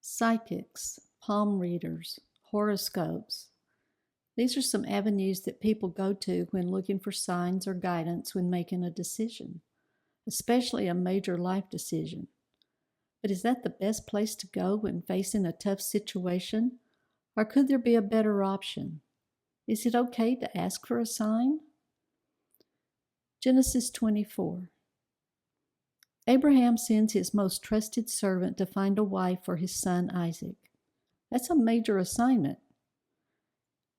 Psychics, palm readers, horoscopes. These are some avenues that people go to when looking for signs or guidance when making a decision, especially a major life decision. But is that the best place to go when facing a tough situation? Or could there be a better option? Is it okay to ask for a sign? Genesis 24. Abraham sends his most trusted servant to find a wife for his son Isaac. That's a major assignment.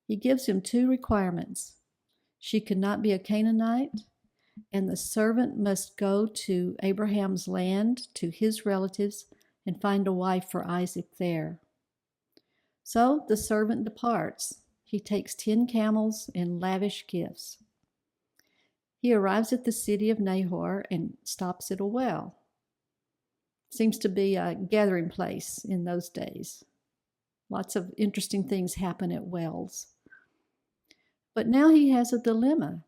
He gives him two requirements. She could not be a Canaanite, and the servant must go to Abraham's land, to his relatives, and find a wife for Isaac there. So the servant departs. He takes 10 camels and lavish gifts. He arrives at the city of Nahor and stops at a well. Seems to be a gathering place in those days. Lots of interesting things happen at wells. But now he has a dilemma.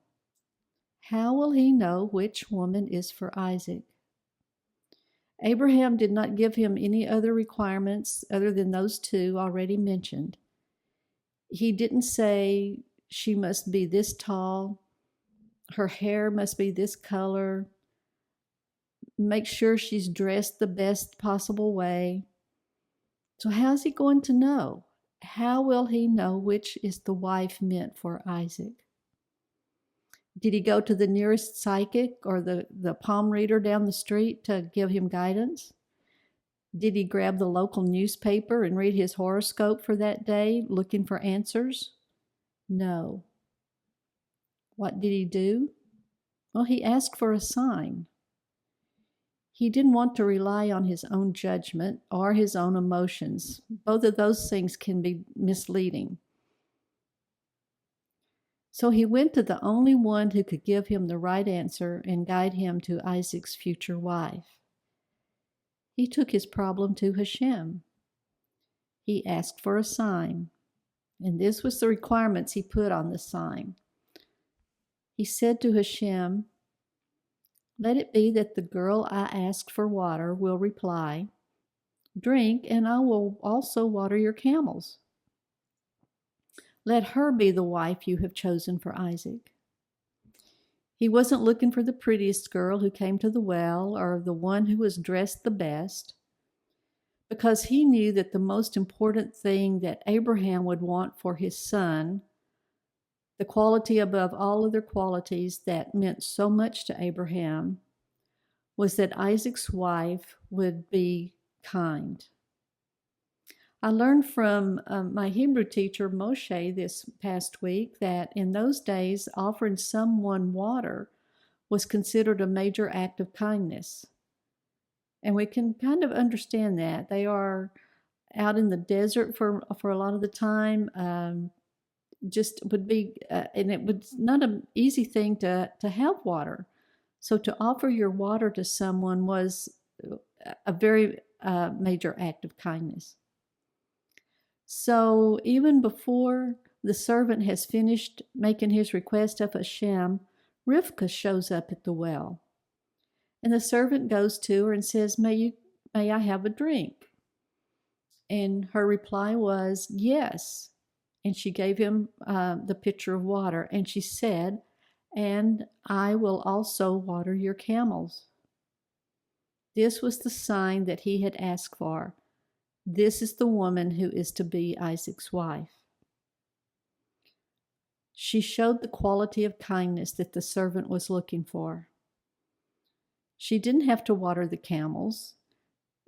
How will he know which woman is for Isaac? Abraham did not give him any other requirements other than those two already mentioned. He didn't say she must be this tall, her hair must be this color, make sure she's dressed the best possible way. So how's he going to know? How will he know which is the wife meant for Isaac? Did he go to the nearest psychic or the palm reader down the street to give him guidance? Did he grab the local newspaper and read his horoscope for that day, looking for answers? No. What did he do? Well, he asked for a sign. He didn't want to rely on his own judgment or his own emotions. Both of those things can be misleading. So he went to the only one who could give him the right answer and guide him to Isaac's future wife. He took his problem to Hashem. He asked for a sign, and this was the requirements he put on the sign. He said to Hashem, "Let it be that the girl I asked for water will reply, 'Drink, and I will also water your camels.' Let her be the wife you have chosen for Isaac." He wasn't looking for the prettiest girl who came to the well or the one who was dressed the best, because he knew that the most important thing that Abraham would want for his son, the quality above all other qualities that meant so much to Abraham, was that Isaac's wife would be kind. I learned from my Hebrew teacher, Moshe, this past week that in those days, offering someone water was considered a major act of kindness. And we can kind of understand that. They are out in the desert for a lot of the time. Just would be, and it was not an easy thing to have water. So to offer your water to someone was a very major act of kindness. So even before the servant has finished making his request of Hashem, Rivka shows up at the well. And the servant goes to her and says, May I have a drink? And her reply was, yes. And she gave him the pitcher of water. And she said, "And I will also water your camels." This was the sign that he had asked for. This is the woman who is to be Isaac's wife. She showed the quality of kindness that the servant was looking for. She didn't have to water the camels.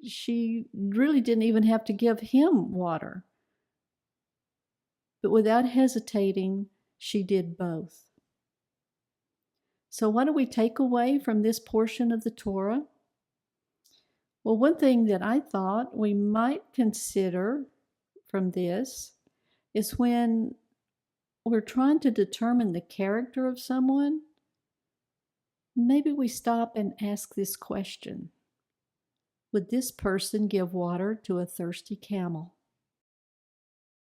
She really didn't even have to give him water. But without hesitating, she did both. So what do we take away from this portion of the Torah? Well, one thing that I thought we might consider from this is when we're trying to determine the character of someone, maybe we stop and ask this question: would this person give water to a thirsty camel?